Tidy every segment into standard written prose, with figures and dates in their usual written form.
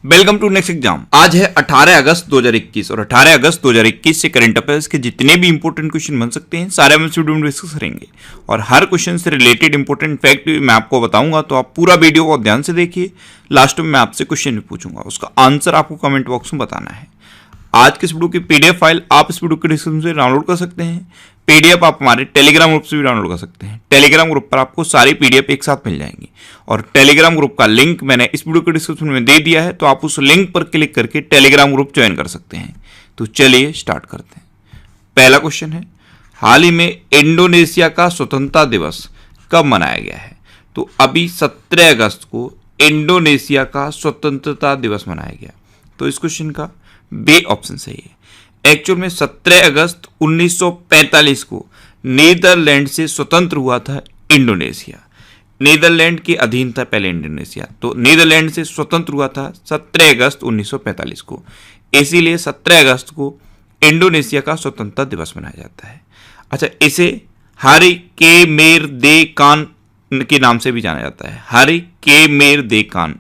Welcome to next exam. आज है 18 अगस्त 2021 और 18 अगस्त 2021 से करंट अफेयर्स के जितने भी इंपॉर्टेंट क्वेश्चन बन सकते हैं सारे हम इस वीडियो में डिस्कस करेंगे और हर क्वेश्चन से रिलेटेड इंपॉर्टेंट फैक्ट मैं आपको बताऊंगा, तो आप पूरा वीडियो को ध्यान से देखिए। लास्ट में मैं आपसे क्वेश्चन भी पूछूंगा, उसका आंसर आपको कमेंट बॉक्स में बताना है। आज के इस वीडियो की पीडीएफ फाइल आप इस वीडियो के डिस्क्रिप्शन से डाउनलोड कर सकते हैं। पीडीएफ आप हमारे टेलीग्राम ग्रुप से भी डाउनलोड कर सकते हैं। टेलीग्राम ग्रुप पर आपको सारी पीडीएफ एक साथ मिल जाएंगी और टेलीग्राम ग्रुप का लिंक मैंने इस वीडियो के डिस्क्रिप्शन में दे दिया है, तो आप उस लिंक पर क्लिक करके टेलीग्राम ग्रुप ज्वाइन कर सकते हैं। तो चलिए स्टार्ट करते हैं। पहला क्वेश्चन है, हाल ही में इंडोनेशिया का स्वतंत्रता दिवस कब मनाया गया है? तो अभी 17 अगस्त को इंडोनेशिया का स्वतंत्रता दिवस मनाया गया। तो इस क्वेश्चन का बी ऑप्शन सही है। एक्चुअल में 17 अगस्त 1945 को नीदरलैंड से स्वतंत्र हुआ था इंडोनेशिया। नीदरलैंड के अधीन था पहले इंडोनेशिया, तो नीदरलैंड से स्वतंत्र हुआ था 17 अगस्त 1945 को। इसीलिए 17 अगस्त को इंडोनेशिया का स्वतंत्रता दिवस मनाया जाता है। अच्छा, इसे हारी के मेर दे कान के नाम से भी जाना जाता है। हारी के मेर दे कान,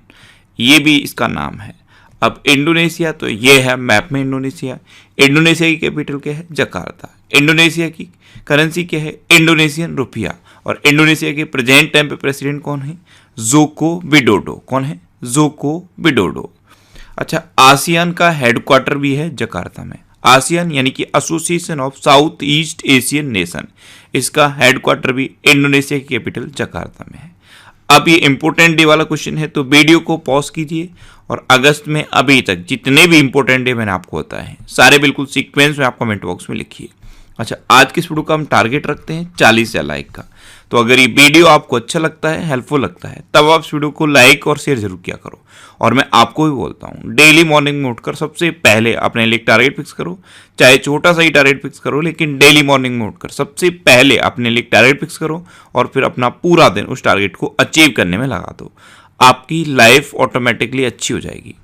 ये भी इसका नाम है। अब इंडोनेशिया, तो ये है मैप में इंडोनेशिया। इंडोनेशिया की कैपिटल क्या है? जकार्ता। इंडोनेशिया की करेंसी क्या है? Indonesian rupiah. और इंडोनेशिया के प्रेजेंट टाइम पे प्रेसिडेंट कौन है? Joko Widodo. कौन है? Joko Widodo. अच्छा, आसियान का हेडक्वार्टर भी है जकार्ता में। आसियान यानी कि association of South East Asian nation, इसका हेडक्वार्टर भी इंडोनेशिया की कैपिटल जकार्ता में है। अब ये इंपॉर्टेंट डे वाला क्वेश्चन है, तो वीडियो को पॉज कीजिए और अगस्त में अभी तक जितने भी इंपॉर्टेंट डे मैंने आपको बताए हैं सारे बिल्कुल सीक्वेंस में आप कमेंट बॉक्स में लिखिए। अच्छा, आज के इस वीडियो का हम टारगेट रखते हैं 40,000 लाइक का। तो अगर ये वीडियो आपको अच्छा लगता है, हेल्पफुल लगता है, तब आप इस वीडियो को लाइक और शेयर जरूर किया करो। और मैं आपको भी बोलता हूँ, डेली मॉर्निंग में उठकर सबसे पहले अपने लिए टारगेट फिक्स करो। चाहे छोटा सा ही टारगेट फिक्स करो, लेकिन डेली मॉर्निंग में उठकर सबसे पहले अपने लिए टारगेट फिक्स करो और फिर अपना पूरा दिन उस टारगेट को अचीव करने में लगा दो। आपकी लाइफ ऑटोमेटिकली अच्छी हो जाएगी।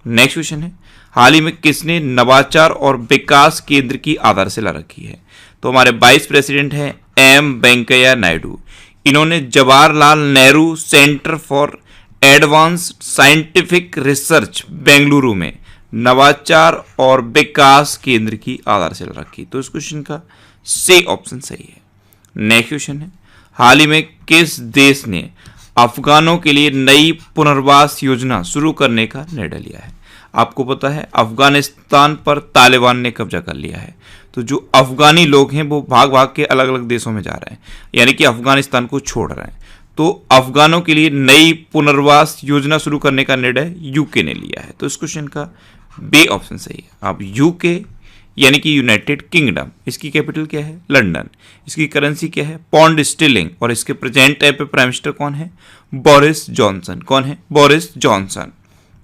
नेक्स्ट क्वेश्चन है, हाल ही में किसने नवाचार और विकास केंद्र की आधारशिला रखी है? तो हमारे वाइस प्रेसिडेंट हैं एम वेंकैया नायडू। इन्होंने Jawaharlal Nehru centre for advanced scientific research Bengaluru में नवाचार और विकास केंद्र की आधारशिला रखी। तो इस क्वेश्चन का सी ऑप्शन सही है। नेक्स्ट क्वेश्चन है, हाल ही में किस देश ने अफगानों के लिए नई पुनर्वास योजना शुरू करने का निर्णय लिया है? आपको पता है अफगानिस्तान पर तालिबान ने कब्जा कर लिया है, तो जो अफगानी लोग हैं वो भाग भाग के अलग अलग देशों में जा रहे हैं, यानी कि अफगानिस्तान को छोड़ रहे हैं। तो अफगानों के लिए नई पुनर्वास योजना शुरू करने का निर्णय यूके ने लिया है। तो इस क्वेश्चन का बी ऑप्शन सही है। अब यूके यानी कि यूनाइटेड किंगडम, इसकी कैपिटल क्या है? लंदन। इसकी करेंसी क्या है? Pound sterling. और इसके प्रेजेंट टाइम पे प्राइम मिनिस्टर कौन है? Boris Johnson. कौन है? Boris Johnson.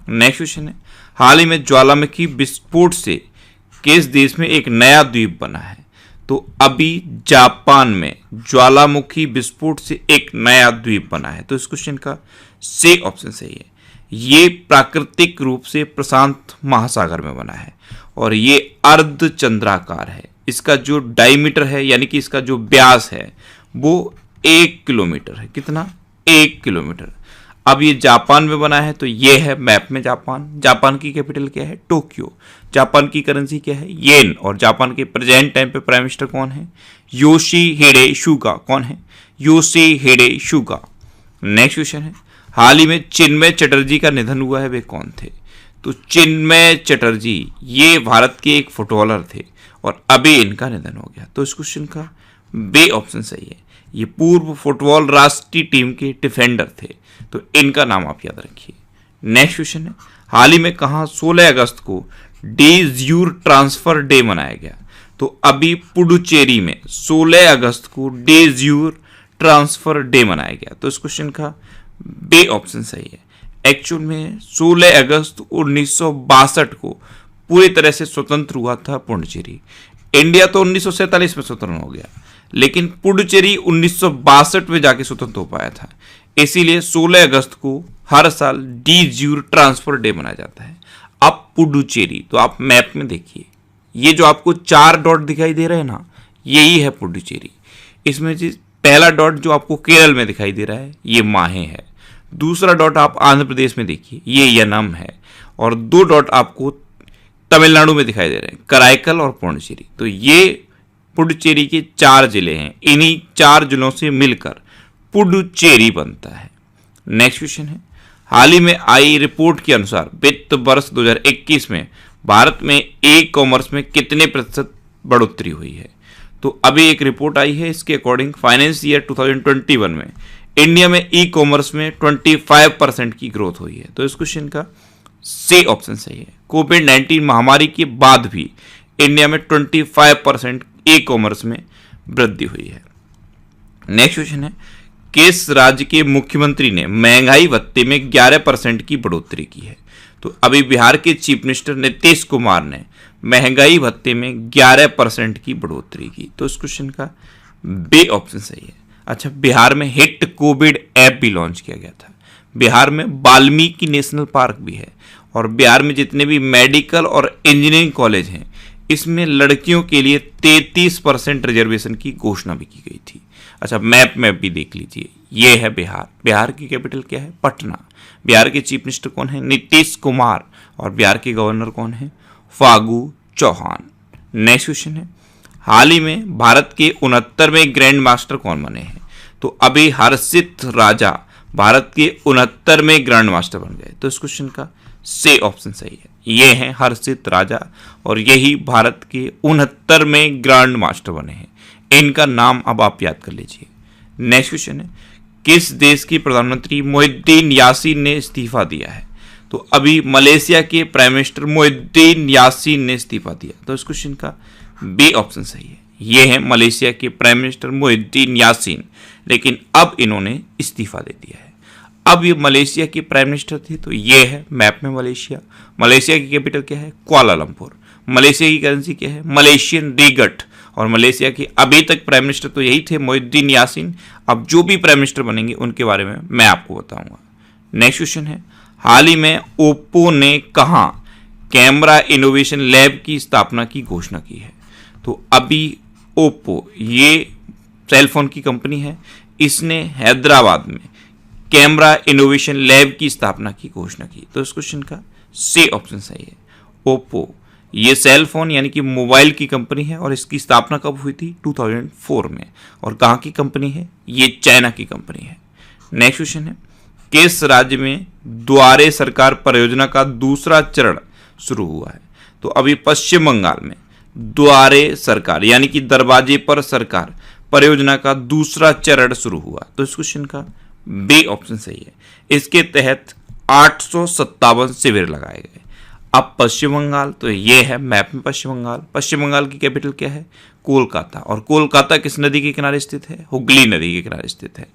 नेक्स्ट क्वेश्चन है, हाल ही में ज्वालामुखी विस्फोट से किस देश में एक नया द्वीप बना है? तो अभी जापान में ज्वालामुखी विस्फोट से एक नया द्वीप बना है। तो इस क्वेश्चन का सी ऑप्शन सही है। ये प्राकृतिक रूप से प्रशांत महासागर में बना है और ये अर्धचंद्राकार है। इसका जो डायमीटर है यानी कि इसका जो व्यास है वो 1 किलोमीटर है। कितना? 1 किलोमीटर। अब ये जापान में बना है, तो ये है मैप में जापान। जापान की कैपिटल क्या है? टोक्यो। जापान की करेंसी क्या है? येन। और जापान के प्रेजेंट टाइम पे प्राइम मिनिस्टर कौन है? योशिहिडे सुगा। कौन है? योशिहिडे सुगा। नेक्स्ट क्वेश्चन है, हाल ही में चिन्मय चटर्जी का निधन हुआ है, वे कौन थे? तो चिन्मय चटर्जी ये भारत के एक फुटबॉलर थे और अभी इनका निधन हो गया। तो इस क्वेश्चन का बी ऑप्शन सही है। ये पूर्व फुटबॉल राष्ट्रीय टीम के डिफेंडर थे, तो इनका नाम आप याद रखिए। नेक्स्ट क्वेश्चन है, हाल ही में कहाँ 16 अगस्त को डे ज्यूर ट्रांसफर डे मनाया गया? तो अभी पुडुचेरी में 16 अगस्त को डे ज्यूर ट्रांसफर डे मनाया गया। तो इस क्वेश्चन का बी ऑप्शन सही है। एक्चुअल में 16 अगस्त 1962 को पूरी तरह से स्वतंत्र हुआ था पुडुचेरी। इंडिया तो 1947 में स्वतंत्र हो गया, लेकिन पुडुचेरी 1962 में जाके स्वतंत्र हो पाया था। इसीलिए 16 अगस्त को हर साल डी ज्यूर ट्रांसफर डे मनाया जाता है। अब पुडुचेरी, तो आप मैप में देखिए, ये जो आपको 4 डॉट दिखाई दे रहे हैं ना, यही है पुडुचेरी। इसमें पहला डॉट जो आपको केरल में दिखाई दे रहा है, ये माहे है। दूसरा डॉट आप आंध्र प्रदेश में देखिए, ये यनम है। और 2 डॉट आपको तमिलनाडु में दिखाई दे रहे हैं, कराईकल और पुडुचेरी। तो ये पुडुचेरी के 4 जिले हैं, इन्हीं 4 जिलों से मिलकर पुडुचेरी बनता है। नेक्स्ट क्वेश्चन है, हाल ही में आई रिपोर्ट के अनुसार वित्त वर्ष 2021 में भारत में ई कॉमर्स में कितने प्रतिशत बढ़ोतरी हुई है? तो अभी एक रिपोर्ट आई है, इसके अकॉर्डिंग फाइनेंस ईयर 2021 में इंडिया में ई कॉमर्स में 25% की ग्रोथ हुई है। तो इस क्वेश्चन का सी ऑप्शन सही है। कोविड-19 महामारी के बाद भी इंडिया में 25% ई कॉमर्स में वृद्धि हुई है। नेक्स्ट क्वेश्चन है, किस राज्य के मुख्यमंत्री ने महंगाई भत्ते में 11% की बढ़ोतरी की है? तो अभी बिहार के चीफ मिनिस्टर नीतीश कुमार ने महंगाई भत्ते में 11% की बढ़ोतरी की। तो इस क्वेश्चन का बी ऑप्शन सही है। अच्छा, बिहार में हिट कोविड ऐप भी लॉन्च किया गया था। बिहार में वाल्मीकि नेशनल पार्क भी है और बिहार में जितने भी मेडिकल और इंजीनियरिंग कॉलेज हैं, इसमें लड़कियों के लिए 33% रिजर्वेशन की घोषणा भी की गई थी। अच्छा, मैप में भी देख लीजिए, ये है बिहार। बिहार की कैपिटल क्या है? पटना। बिहार के चीफ मिनिस्टर कौन है? नीतीश कुमार। और बिहार के गवर्नर कौन है? फागू चौहान। नेक्स्ट क्वेश्चन है, हाल ही में भारत के 69वें ग्रैंड मास्टर कौन बने हैं? तो अभी हर्षित राजा भारत के 69वें ग्रैंड मास्टर बन गए। तो इस क्वेश्चन का सी ऑप्शन सही है। ये हैं हर्षित राजा और यही भारत के 69वें ग्रैंड मास्टर बने हैं। इनका नाम अब आप याद कर लीजिए। नेक्स्ट क्वेश्चन है, किस देश के प्रधानमंत्री मोहिद्दीन यासीन ने इस्तीफा दिया है? तो अभी मलेशिया के प्राइम मिनिस्टर मोहिद्दीन यासीन ने इस्तीफा दिया। तो इस क्वेश्चन का बी ऑप्शन सही है। ये है मलेशिया के प्राइम मिनिस्टर मोहिद्दीन यासीन, लेकिन अब इन्होंने इस्तीफा दे दिया है। अब ये मलेशिया के प्राइम मिनिस्टर थे, तो ये है मैप में मलेशिया। मलेशिया की कैपिटल क्या है? कुआलालंपुर। मलेशिया की करेंसी क्या है? Malaysian ringgit. और मलेशिया के अभी तक प्राइम मिनिस्टर तो यही थे, मोहिद्दीन यासीन। अब जो भी प्राइम मिनिस्टर बनेंगे उनके बारे में मैं आपको बताऊंगा। नेक्स्ट क्वेश्चन है, हाल ही में ओप्पो ने कहाँ कैमरा इनोवेशन लैब की स्थापना की घोषणा की है? तो अभी ओप्पो ये सेल फोन की कंपनी है, इसने हैदराबाद में कैमरा इनोवेशन लैब की स्थापना की घोषणा की। तो इस क्वेश्चन का सी ऑप्शन सही है। ओप्पो ये सेल फोन यानी कि मोबाइल की कंपनी है और इसकी स्थापना कब हुई थी? 2004 में। और कहाँ की कंपनी है? ये चाइना की कंपनी है। नेक्स्ट क्वेश्चन है, किस राज्य में द्वारे सरकार परियोजना का दूसरा चरण शुरू हुआ है? तो अभी पश्चिम बंगाल में द्वारे सरकार यानी कि दरवाजे पर सरकार परियोजना का दूसरा चरण शुरू हुआ। तो इस क्वेश्चन का बी ऑप्शन सही है। इसके तहत 857 शिविर लगाए गए। अब पश्चिम बंगाल, तो ये है मैप में पश्चिम बंगाल। पश्चिम बंगाल की कैपिटल क्या है? कोलकाता। और कोलकाता किस नदी के किनारे स्थित है? हुगली नदी के किनारे स्थित है।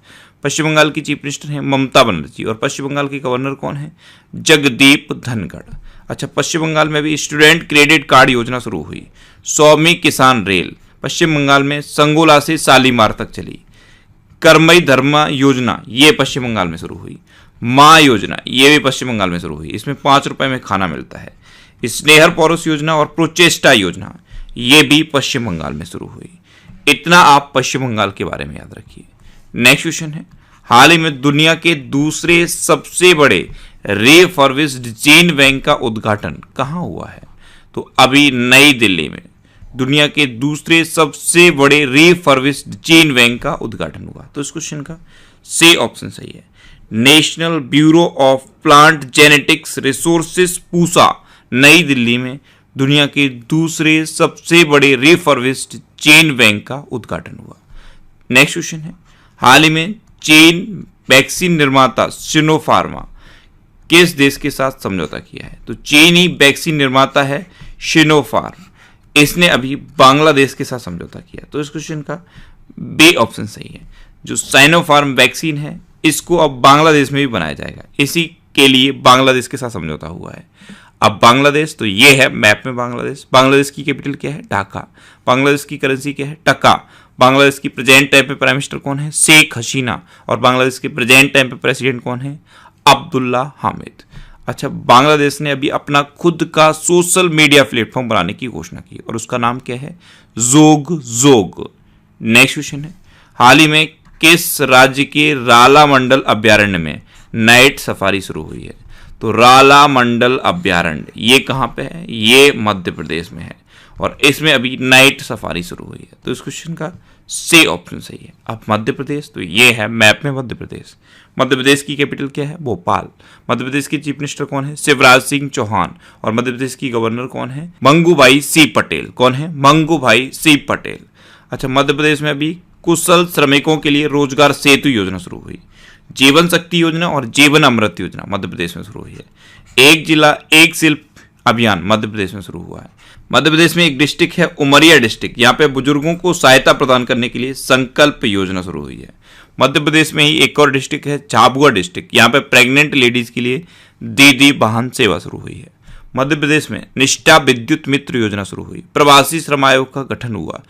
पश्चिम बंगाल की चीफ मिनिस्टर हैं ममता बनर्जी और पश्चिम बंगाल के गवर्नर कौन है? जगदीप धनखड़। अच्छा, पश्चिम बंगाल में भी स्टूडेंट क्रेडिट कार्ड योजना शुरू हुई। 100वीं किसान रेल पश्चिम बंगाल में संगोला से शालीमार तक चली। कर्मई धर्मा योजना ये पश्चिम बंगाल में शुरू हुई। माँ योजना ये भी पश्चिम बंगाल में शुरू हुई, इसमें 5 रुपए में खाना मिलता है। स्नेहर पौरुष योजना और प्रोचेस्टा योजना ये भी पश्चिम बंगाल में शुरू हुई। इतना आप पश्चिम बंगाल के बारे में याद रखिए। नेक्स्ट क्वेश्चन है, हाल ही में दुनिया के दूसरे सबसे बड़े रिफर्बिश्ड चेन बैंक का उद्घाटन कहाँ हुआ है? तो अभी नई दिल्ली में दुनिया के दूसरे सबसे बड़े रिफर्बिश्ड चेन बैंक का उद्घाटन हुआ। तो इस क्वेश्चन का सी ऑप्शन सही है। National bureau of plant genetics resources Pusa नई दिल्ली में दुनिया के दूसरे सबसे बड़े रिफर्बिश्ड चेन बैंक का उद्घाटन हुआ। नेक्स्ट क्वेश्चन है, हाल ही में चीन वैक्सीन निर्माता सिनोफार्मा किस देश के साथ समझौता किया है? तो चीनी वैक्सीन निर्माता है सिनोफार्म, इसने अभी बांग्लादेश के साथ समझौता किया। तो इस क्वेश्चन का बी ऑप्शन सही है। जो सिनोफार्म वैक्सीन है इसको अब बांग्लादेश में भी बनाया जाएगा, इसी के लिए बांग्लादेश के साथ समझौता हुआ है। अब बांग्लादेश, तो ये है मैप में बांग्लादेश। बांग्लादेश की कैपिटल क्या है? ढाका। बांग्लादेश की करेंसी क्या है? टका। बांग्लादेश की प्रेजेंट टाइम पे प्राइम मिनिस्टर कौन है? शेख हसीना। और बांग्लादेश के प्रेजेंट टाइम पे प्रेसिडेंट कौन है? अब्दुल्ला हामिद। अच्छा, बांग्लादेश ने अभी अपना खुद का सोशल मीडिया प्लेटफॉर्म बनाने की घोषणा की और उसका नाम क्या है? जोग। नेक्स्ट क्वेश्चन है, हाल ही में किस राज्य के राला मंडल अभ्यारण्य में नाइट सफारी शुरू हुई है? तो राला मंडल अभ्यारण्य ये कहाँ पे है? ये मध्य प्रदेश में है और इसमें अभी नाइट सफारी शुरू हुई है। तो इस क्वेश्चन का सी ऑप्शन सही है। अब मध्य प्रदेश, तो ये है मैप में मध्य प्रदेश। मध्य प्रदेश की कैपिटल क्या है? भोपाल। मध्य प्रदेश के चीफ मिनिस्टर कौन है? शिवराज सिंह चौहान। और मध्य प्रदेश की गवर्नर कौन है? मंगूभाई सी पटेल। कौन है? मंगूभाई सी पटेल। अच्छा, मध्य प्रदेश में अभी कुशल श्रमिकों के लिए रोजगार सेतु योजना शुरू हुई। जीवन शक्ति योजना और जीवन अमृत योजना मध्य प्रदेश में शुरू हुई है। एक जिला एक शिल्प अभियान मध्य प्रदेश में शुरू हुआ है। मध्य प्रदेश में एक डिस्ट्रिक्ट है उमरिया डिस्ट्रिक्ट, यहाँ पे बुजुर्गों को सहायता प्रदान करने के लिए संकल्प योजना शुरू हुई है। मध्य प्रदेश में ही एक और डिस्ट्रिक्ट है झाबुआ डिस्ट्रिक्ट, यहाँ पे प्रेग्नेंट लेडीज के लिए दीदी वाहन सेवा शुरू हुई है। मध्य प्रदेश में निष्ठा विद्युत मित्र योजना शुरू हुई। प्रवासी श्रम आयोग का गठन हुआ।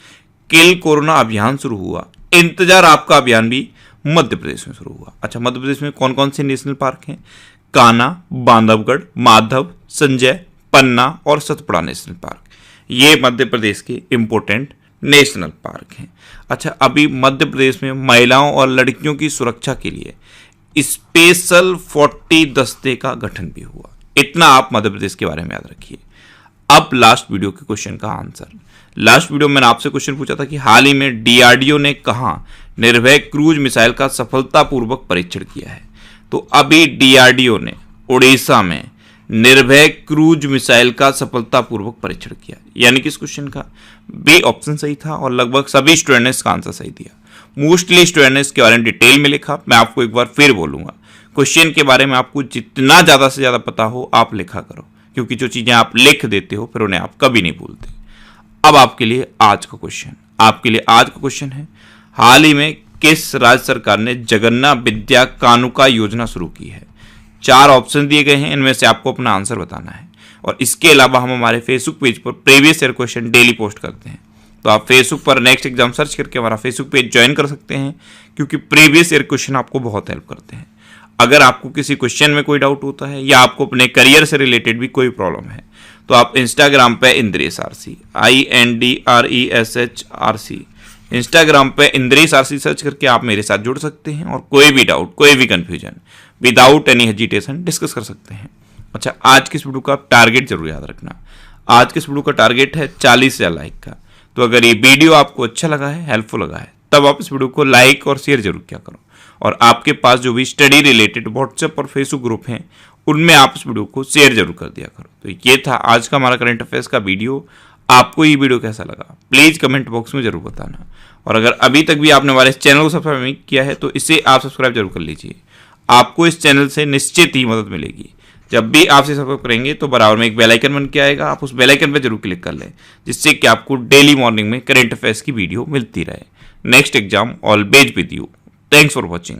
किल कोरोना अभियान शुरू हुआ। इंतजार आपका अभियान भी मध्य प्रदेश में शुरू हुआ। अच्छा, मध्य प्रदेश में कौन कौन से नेशनल पार्क हैं? कान्हा, बांधवगढ़, माधव, संजय, पन्ना और सतपुड़ा नेशनल पार्क, ये मध्य प्रदेश के इंपॉर्टेंट नेशनल पार्क हैं। अच्छा, अभी मध्य प्रदेश में महिलाओं और लड़कियों की सुरक्षा के लिए स्पेशल 40 दस्ते का गठन भी हुआ। इतना आप मध्य प्रदेश के बारे में याद रखिए। अब लास्ट वीडियो के क्वेश्चन का आंसर। लास्ट वीडियो में मैंने आपसे क्वेश्चन पूछा था कि हाल ही में डीआरडीओ ने कहां निर्भय क्रूज मिसाइल का सफलतापूर्वक परीक्षण किया है? तो अभी डीआरडीओ ने उड़ीसा में निर्भय क्रूज मिसाइल का सफलतापूर्वक परीक्षण किया। यानी कि इस क्वेश्चन का बी ऑप्शन सही था और लगभग सभी स्टूडेंट ने इसका आंसर सही दिया। मोस्टली स्टूडेंट ने इसके बारे में डिटेल में लिखा। मैं आपको एक बार फिर बोलूंगा, क्वेश्चन के बारे में आपको जितना ज़्यादा से ज़्यादा पता हो आप लिखा करो, क्योंकि जो चीज़ें आप लिख देते हो फिर उन्हें आप कभी नहीं भूलते। अब आपके लिए आज का क्वेश्चन है, हाल ही में किस राज्य सरकार ने जगन्नाथ विद्या कानुका योजना शुरू की है? 4 ऑप्शन दिए गए हैं, इनमें से आपको अपना आंसर बताना है। और इसके अलावा हम हमारे फेसबुक पेज पर previous year question daily post करते हैं, तो आप फेसबुक पर नेक्स्ट एग्जाम सर्च करके हमारा फेसबुक पेज ज्वाइन कर सकते हैं, क्योंकि प्रीवियस ईयर क्वेश्चन आपको बहुत हेल्प करते हैं। अगर आपको किसी क्वेश्चन में कोई डाउट होता है या आपको अपने करियर से रिलेटेड भी कोई प्रॉब्लम है, तो आप इंस्टाग्राम पे इंद्रेश आरसी INDRESH इंस्टाग्राम पे इंद्रेश आरसी सर्च करके आप मेरे साथ जुड़ सकते हैं और कोई भी डाउट, कोई भी confusion without any hesitation discuss कर सकते हैं। अच्छा, आज के इस वीडियो का टारगेट जरूर याद रखना। आज के इस वीडियो का टारगेट है 40,000 लाइक का। तो अगर ये वीडियो आपको अच्छा लगा है, हेल्पफुल लगा है, तब आप इस वीडियो को लाइक और शेयर जरूर किया करो। और आपके पास जो भी स्टडी रिलेटेड व्हाट्सएप और फेसबुक ग्रुप हैं, उनमें आप इस वीडियो को शेयर जरूर कर दिया करो। तो ये था आज का हमारा करंट अफेयर्स का वीडियो। आपको ये वीडियो कैसा लगा प्लीज़ कमेंट बॉक्स में जरूर बताना। और अगर अभी तक भी आपने हमारे इस चैनल को सब्सक्राइब नहीं किया है, तो इसे आप सब्सक्राइब जरूर कर लीजिए। आपको इस चैनल से निश्चित ही मदद मिलेगी। जब भी आप इसे सब्सक्राइब करेंगे तो बराबर में एक बेल आइकन बन के आएगा, आप उस बेल आइकन पर जरूर क्लिक कर लें, जिससे कि आपको डेली मॉर्निंग में करंट अफेयर्स की वीडियो मिलती रहे। Next exam always with you. Thanks for watching.